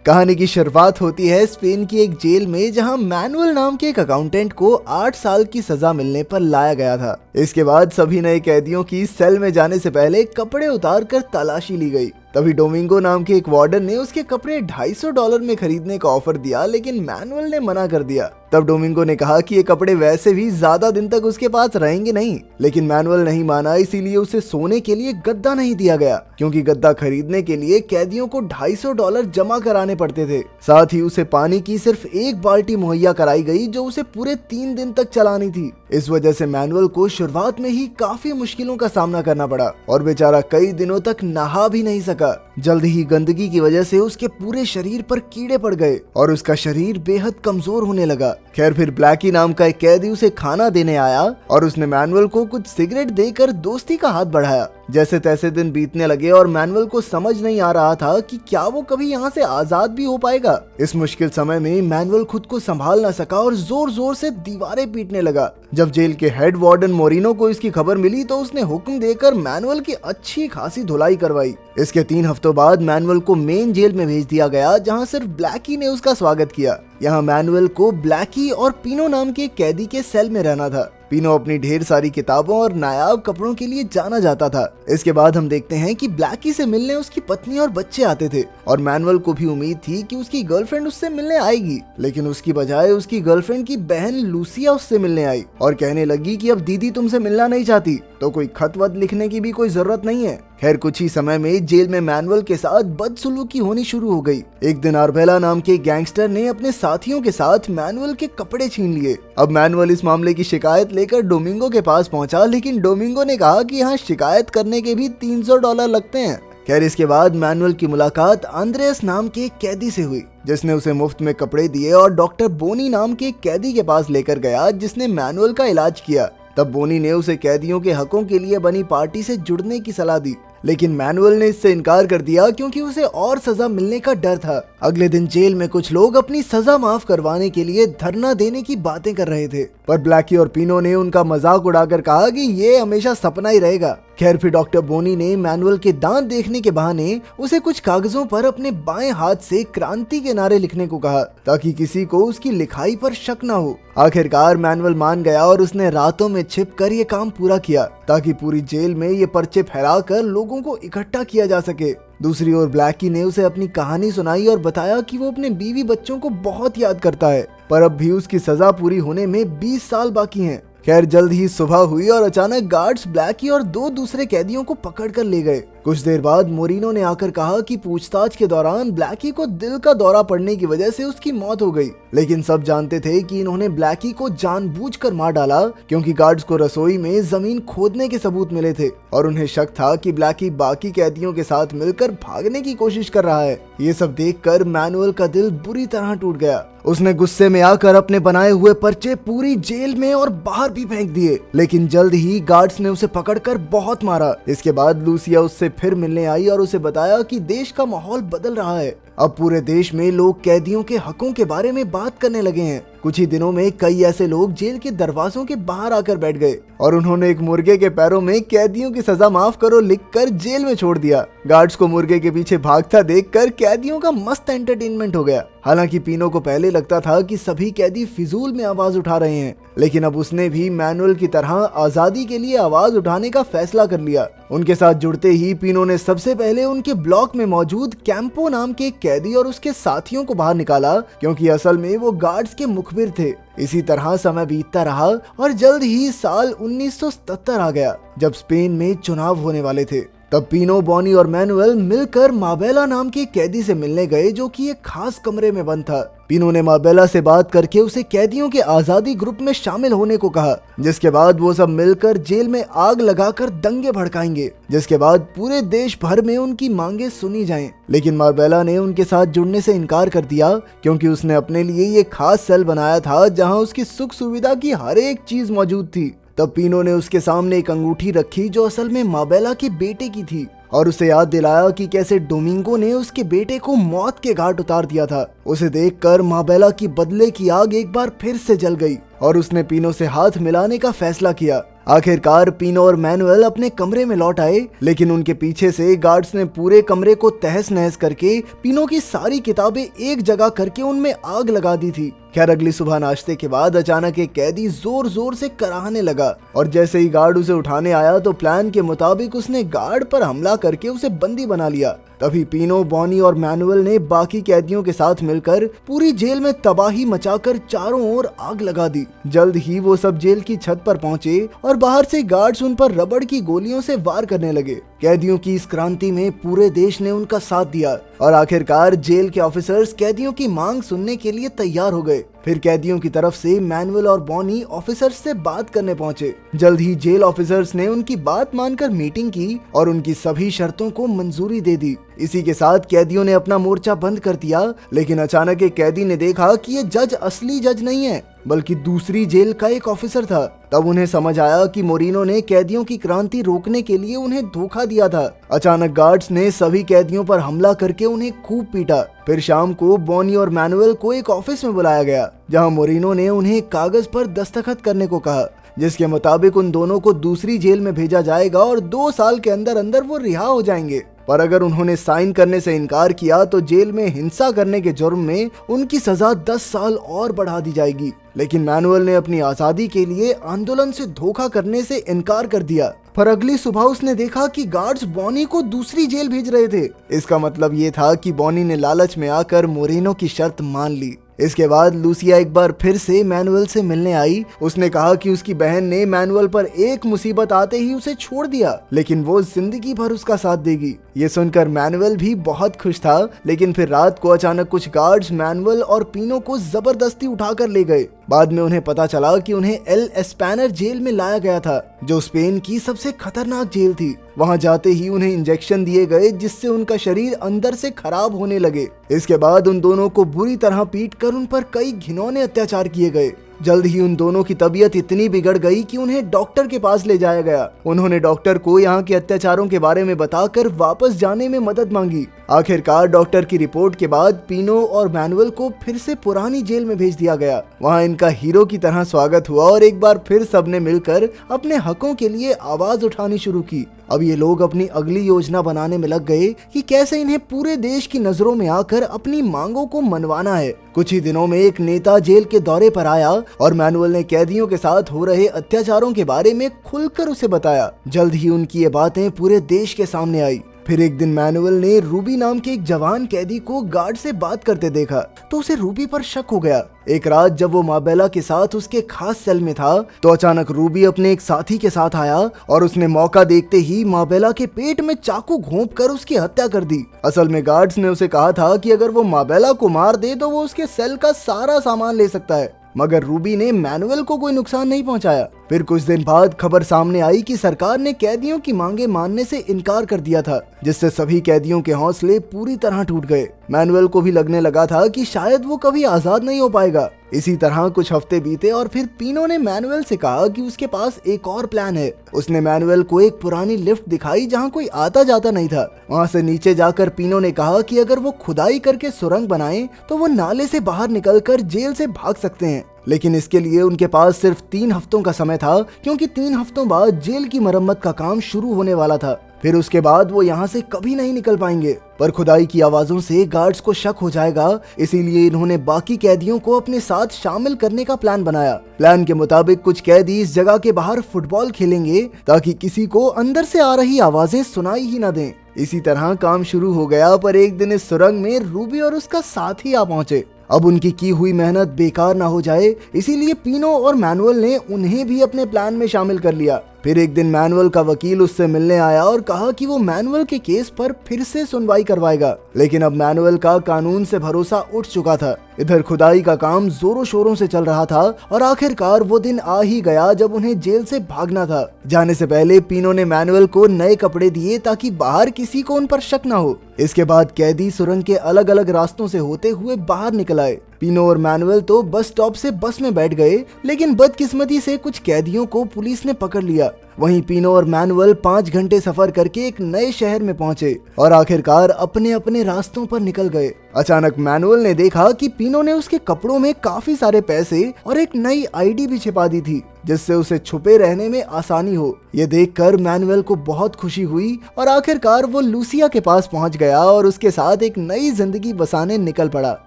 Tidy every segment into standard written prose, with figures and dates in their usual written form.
कहानी की शुरुआत होती है स्पेन की एक जेल में, जहां मैनुअल नाम के एक अकाउंटेंट को 8 साल की सजा मिलने पर लाया गया था। इसके बाद सभी नए कैदियों की सेल में जाने से पहले कपड़े उतार कर तलाशी ली गई। तभी डोमिंगो नाम के एक वार्डन ने उसके कपड़े $250 में खरीदने का ऑफर दिया, लेकिन मैनुअल ने मना कर दिया। तब डोमिंगो ने कहा कि ये कपड़े वैसे भी ज्यादा दिन तक उसके पास रहेंगे नहीं, लेकिन मैनुअल नहीं माना। इसीलिए उसे सोने के लिए गद्दा नहीं दिया गया, क्योंकि गद्दा खरीदने के लिए कैदियों को $250 जमा कराने पड़ते थे। साथ ही उसे पानी की सिर्फ एक बाल्टी मुहैया कराई गई, जो उसे पूरे 3 दिन तक चलानी थी। इस वजह से मैनुअल को शुरुआत में ही काफी मुश्किलों का सामना करना पड़ा और बेचारा कई दिनों तक नहा भी नहीं सका। जल्द ही गंदगी की वजह से उसके पूरे शरीर पर कीड़े पड़ गए और उसका शरीर बेहद कमजोर होने लगा। खैर, फिर ब्लैकी नाम का एक कैदी उसे खाना देने आया और उसने मैनुअल को कुछ सिगरेट देकर दोस्ती का हाथ बढ़ाया। जैसे तैसे दिन बीतने लगे और मैनुअल को समझ नहीं आ रहा था कि क्या वो कभी यहाँ से आजाद भी हो पाएगा। इस मुश्किल समय में मैनुअल खुद को संभाल न सका और जोर जोर से दीवारें पीटने लगा। जब जेल के हेड वार्डन मोरिनो को इसकी खबर मिली तो उसने हुक्म देकर मैनुअल की अच्छी खासी धुलाई करवाई। इसके 3 हफ्तों बाद मैनुअल को मेन जेल में भेज दिया गया, जहाँ सिर्फ ब्लैकी ने उसका स्वागत किया। यहाँ मैनुअल को ब्लैकी और पिनो नाम के कैदी के सेल में रहना था। पिनो अपनी ढेर सारी किताबों और नायाब कपड़ों के लिए जाना जाता था। इसके बाद हम देखते हैं कि ब्लैकी से मिलने उसकी पत्नी और बच्चे आते थे और मैनुअल को भी उम्मीद थी कि उसकी गर्लफ्रेंड उससे मिलने आएगी, लेकिन उसकी बजाय उसकी गर्लफ्रेंड की बहन लूसिया उससे मिलने आई और कहने लगी कि अब दीदी तुमसे मिलना नहीं चाहती तो कोई खत वत लिखने की भी कोई जरूरत नहीं है। खैर, कुछ ही समय में जेल में मैनुअल के साथ बदसलूकी होनी शुरू हो गई। एक दिन आर्बेला नाम के गैंगस्टर ने अपने साथियों के साथ मैनुअल के कपड़े छीन लिए। अब मैनुअल इस मामले की शिकायत लेकर डोमिंगो के पास पहुंचा, लेकिन डोमिंगो ने कहा कि यहाँ शिकायत करने के भी $300 लगते हैं। खैर, इसके बाद मैनुअल की मुलाकात आंद्रेस नाम के कैदी से हुई, जिसने उसे मुफ्त में कपड़े दिए और डॉक्टर बोनी नाम के कैदी के पास लेकर गया, जिसने मैनुअल का इलाज किया। तब बोनी ने उसे कैदियों के हकों के लिए बनी पार्टी से जुड़ने की सलाह दी, लेकिन मैनुअल ने इससे इनकार कर दिया क्योंकि उसे और सजा मिलने का डर था। अगले दिन जेल में कुछ लोग अपनी सजा माफ करवाने के लिए धरना देने की बातें कर रहे थे, पर ब्लैकी और पिनो ने उनका मजाक उड़ाकर कहा कि ये हमेशा सपना ही रहेगा। खैर, फिर डॉक्टर बोनी ने मैनुअल के दांत देखने के बहाने उसे कुछ कागजों पर अपने बाएं हाथ से क्रांति के नारे लिखने को कहा, ताकि किसी को उसकी लिखाई पर शक न हो। आखिरकार मैनुअल मान गया और उसने रातों में छिपकर ये काम पूरा किया, ताकि पूरी जेल में ये पर्चे फैलाकर लोगों को इकट्ठा किया जा सके। दूसरी ओर ब्लैकी ने उसे अपनी कहानी सुनाई और बताया कि वो अपने बीवी बच्चों को बहुत याद करता है, पर अब भी उसकी सजा पूरी होने में 20 साल बाकी हैं। खैर, जल्द ही सुबह हुई और अचानक गार्ड्स ब्लैकी और 2 दूसरे कैदियों को पकड़कर ले गए। कुछ देर बाद मोरिनो ने आकर कहा कि पूछताछ के दौरान ब्लैकी को दिल का दौरा पड़ने की वजह से उसकी मौत हो गई, लेकिन सब जानते थे कि इन्होंने ब्लैकी को जानबूझकर मार डाला, क्योंकि गार्ड्स को रसोई में जमीन खोदने के सबूत मिले थे और उन्हें शक था कि ब्लैकी बाकी कैदियों के साथ मिलकर भागने की कोशिश कर रहा है। ये सब देखकर मैनुअल का दिल बुरी तरह टूट गया। उसने गुस्से में आकर अपने बनाए हुए पर्चे पूरी जेल में और बाहर भी फेंक दिए, लेकिन जल्द ही गार्ड्स ने उसे पकड़कर बहुत मारा। इसके बाद लूसिया उससे फिर मिलने आई और उसे बताया कि देश का माहौल बदल रहा है। अब पूरे देश में लोग कैदियों के हकों के बारे में बात करने लगे हैं। कुछ ही दिनों में कई ऐसे लोग जेल के दरवाजों के बाहर आकर बैठ गए और उन्होंने एक मुर्गे के पैरों में कैदियों की सजा माफ करो लिखकर जेल में छोड़ दिया। गार्ड्स को मुर्गे के पीछे भागता देखकर कैदियों का मस्त एंटरटेनमेंट हो गया। हालांकि पिनो को पहले लगता था कि सभी कैदी फिजूल में आवाज उठा रहे हैं, लेकिन अब उसने भी मैनुअल की तरह आजादी के लिए आवाज उठाने का फैसला कर लिया। उनके साथ जुड़ते ही पिनो ने सबसे पहले उनके ब्लॉक में मौजूद कैंपो नाम के कैदी और उसके साथियों को बाहर निकाला, क्योंकि असल में वो गार्ड्स के मुखबिर थे। इसी तरह समय बीतता रहा और जल्द ही साल 1977 आ गया, जब स्पेन में चुनाव होने वाले थे। तब पिनो, बॉनी और मैनुअल मिलकर माबेला नाम के कैदी से मिलने गए, जो कि एक खास कमरे में बंद था। पिनो ने माबेला से बात करके उसे कैदियों के आजादी ग्रुप में शामिल होने को कहा, जिसके बाद वो सब मिलकर जेल में आग लगाकर दंगे भड़काएंगे, जिसके बाद पूरे देश भर में उनकी मांगे सुनी जाएं। लेकिन माबेला ने उनके साथ जुड़ने से इनकार कर दिया, क्योंकि उसने अपने लिए ये खास सेल बनाया था जहाँ उसकी सुख सुविधा की हर एक चीज मौजूद थी। तब पिनो ने उसके सामने एक अंगूठी रखी, जो असल में माबेला के बेटे की थी, और उसे याद दिलाया कि कैसे डोमिंगो ने उसके बेटे को मौत के घाट उतार दिया था। उसे देखकर माबेला की बदले की आग एक बार फिर से जल गई और उसने पिनो से हाथ मिलाने का फैसला किया। आखिरकार पीनो और मैनुअल अपने कमरे में लौट आए, लेकिन उनके पीछे से गार्ड्स ने पूरे कमरे को तहस नहस करके पीनो की सारी किताबें एक जगह करके उनमें आग लगा दी थी। खैर अगली सुबह नाश्ते के बाद अचानक एक कैदी जोर जोर से कराहने लगा और जैसे ही गार्ड उसे उठाने आया तो प्लान के मुताबिक उसने गार्ड पर हमला करके उसे बंदी बना लिया। तभी पीनो, बॉनी और मैनुअल ने बाकी कैदियों के साथ मिलकर पूरी जेल में तबाही मचाकर चारों ओर आग लगा दी। जल्द ही वो सब जेल की छत पर पहुंचे और बाहर से गार्ड्स उन पर रबड़ की गोलियों से वार करने लगे। कैदियों की इस क्रांति में पूरे देश ने उनका साथ दिया और आखिरकार जेल के ऑफिसर्स कैदियों की मांग सुनने के लिए तैयार हो गए। फिर कैदियों की तरफ से मैनुअल और बॉनी ऑफिसर्स से बात करने पहुंचे। जल्द ही जेल ऑफिसर्स ने उनकी बात मानकर मीटिंग की और उनकी सभी शर्तों को मंजूरी दे दी। इसी के साथ कैदियों ने अपना मोर्चा बंद कर दिया, लेकिन अचानक एक कैदी ने देखा कि ये जज असली जज नहीं है बल्कि दूसरी जेल का एक ऑफिसर था। तब उन्हें समझ आया कि मोरिनो ने कैदियों की क्रांति रोकने के लिए उन्हें धोखा दिया था। अचानक गार्ड्स ने सभी कैदियों पर हमला करके उन्हें खूब पीटा। फिर शाम को बॉनी और मैनुअल को एक ऑफिस में बुलाया गया, जहां मोरिनो ने उन्हें कागज पर दस्तखत करने को कहा, जिसके मुताबिक उन दोनों को दूसरी जेल में भेजा जाएगा और 2 साल के अंदर अंदर वो रिहा हो जाएंगे। पर अगर उन्होंने साइन करने से इनकार किया तो जेल में हिंसा करने के जुर्म में उनकी सजा 10 साल और बढ़ा दी जाएगी। लेकिन मैनुअल ने अपनी आजादी के लिए आंदोलन से धोखा करने से इनकार कर दिया। पर अगली सुबह उसने देखा कि गार्ड्स बॉनी को दूसरी जेल भेज रहे थे। इसका मतलब ये था कि बॉनी ने लालच में आकर मोरिनो की शर्त मान ली। इसके बाद लूसिया एक बार फिर से मैनुअल से मिलने आई। उसने कहा कि उसकी बहन ने मैनुअल पर एक मुसीबत आते ही उसे छोड़ दिया, लेकिन वो जिंदगी भर उसका साथ देगी। ये सुनकर मैनुअल भी बहुत खुश था, लेकिन फिर रात को अचानक कुछ गार्ड्स मैनुअल और पीनो को जबरदस्ती उठाकर ले गए। बाद में उन्हें पता चला कि उन्हें एल एस्पैनर जेल में लाया गया था, जो स्पेन की सबसे खतरनाक जेल थी। वहां जाते ही उन्हें इंजेक्शन दिए गए, जिससे उनका शरीर अंदर से खराब होने लगे। इसके बाद उन दोनों को बुरी तरह पीटकर उन पर कई घिनौने अत्याचार किए गए। जल्द ही उन दोनों की तबीयत इतनी बिगड़ गई कि उन्हें डॉक्टर के पास ले जाया गया। उन्होंने डॉक्टर को यहाँ के अत्याचारों के बारे में बताकर वापस जाने में मदद मांगी। आखिरकार डॉक्टर की रिपोर्ट के बाद पीनो और मैनुअल को फिर से पुरानी जेल में भेज दिया गया। वहाँ इनका हीरो की तरह स्वागत हुआ और एक बार फिर सबने मिलकर अपने हकों के लिए आवाज उठानी शुरू की। अब ये लोग अपनी अगली योजना बनाने में लग गए कि कैसे इन्हें पूरे देश की नजरों में आकर अपनी मांगों को मनवाना है। कुछ ही दिनों में एक नेता जेल के दौरे पर आया और मैनुअल ने कैदियों के साथ हो रहे अत्याचारों के बारे में खुलकर उसे बताया। जल्द ही उनकी ये बातें पूरे देश के सामने आई। फिर एक दिन मैनुअल ने रूबी नाम के एक जवान कैदी को गार्ड से बात करते देखा, तो उसे रूबी पर शक हो गया। एक रात जब वो माबेला के साथ उसके खास सेल में था, तो अचानक रूबी अपने एक साथी के साथ आया और उसने मौका देखते ही माबेला के पेट में चाकू घोंपकर उसकी हत्या कर दी। असल में गार्ड्स ने उसे कहा था कि अगर वो माबेला को मार दे तो वो उसके सेल का सारा सामान ले सकता है, मगर रूबी ने मैनुअल को कोई नुकसान नहीं पहुंचाया। फिर कुछ दिन बाद खबर सामने आई कि सरकार ने कैदियों की मांगे मानने से इनकार कर दिया था, जिससे सभी कैदियों के हौसले पूरी तरह टूट गए। मैनुअल को भी लगने लगा था कि शायद वो कभी आजाद नहीं हो पाएगा। इसी तरह कुछ हफ्ते बीते और फिर पीनो ने मैनुअल से कहा कि उसके पास एक और प्लान है। उसने मैनुअल को एक पुरानी लिफ्ट दिखाई जहां कोई आता जाता नहीं था। वहां से नीचे जाकर पीनो ने कहा कि अगर वो खुदाई करके सुरंग बनाए तो वो नाले से बाहर निकलकर जेल से भाग सकते हैं। लेकिन इसके लिए उनके पास सिर्फ 3 हफ्तों का समय था, क्योंकि 3 हफ्तों बाद जेल की मरम्मत का काम शुरू होने वाला था। फिर उसके बाद वो यहाँ से कभी नहीं निकल पाएंगे। पर खुदाई की आवाजों से गार्ड्स को शक हो जाएगा, इसीलिए इन्होंने बाकी कैदियों को अपने साथ शामिल करने का प्लान बनाया। प्लान के मुताबिक कुछ कैदी इस जगह के बाहर फुटबॉल खेलेंगे ताकि किसी को अंदर से आ रही आवाजें सुनाई ही न दें। इसी तरह काम शुरू हो गया। पर एक दिन इस सुरंग में रूबी और उसका साथी आ पहुंचे। अब उनकी की हुई मेहनत बेकार ना हो जाए, इसीलिए पीनो और मैनुअल ने उन्हें भी अपने प्लान में शामिल कर लिया। फिर एक दिन मैनुअल का वकील उससे मिलने आया और कहा कि वो मैनुअल के केस पर फिर से सुनवाई करवाएगा। लेकिन अब मैनुअल का कानून से भरोसा उठ चुका था। इधर खुदाई का काम जोरों शोरों से चल रहा था और आखिरकार वो दिन आ ही गया जब उन्हें जेल से भागना था। जाने से पहले पीनो ने मैनुअल को नए कपड़े दिए ताकि बाहर किसी को उन पर शक ना हो। इसके बाद कैदी सुरंग के अलग अलग रास्तों से होते हुए बाहर निकल आए। पीनो और मैनुअल तो बस स्टॉप से बस में बैठ गए, लेकिन बदकिस्मती से कुछ कैदियों को पुलिस ने पकड़ लिया। वहीं पीनो और मैनुअल 5 घंटे सफर करके एक नए शहर में पहुंचे और आखिरकार अपने अपने रास्तों पर निकल गए। अचानक मैनुअल ने देखा कि पीनो ने उसके कपड़ों में काफी सारे पैसे और एक नई आईडी भी छिपा दी थी। जिससे उसे छुपे रहने में आसानी हो। ये देखकर मैनुअल को बहुत खुशी हुई और आखिरकार वो लूसिया के पास पहुंच गया और उसके साथ एक नई जिंदगी बसाने निकल पड़ा।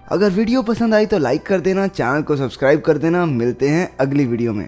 अगर वीडियो पसंद आई तो लाइक कर देना, चैनल को सब्सक्राइब कर देना। मिलते हैं अगली वीडियो में।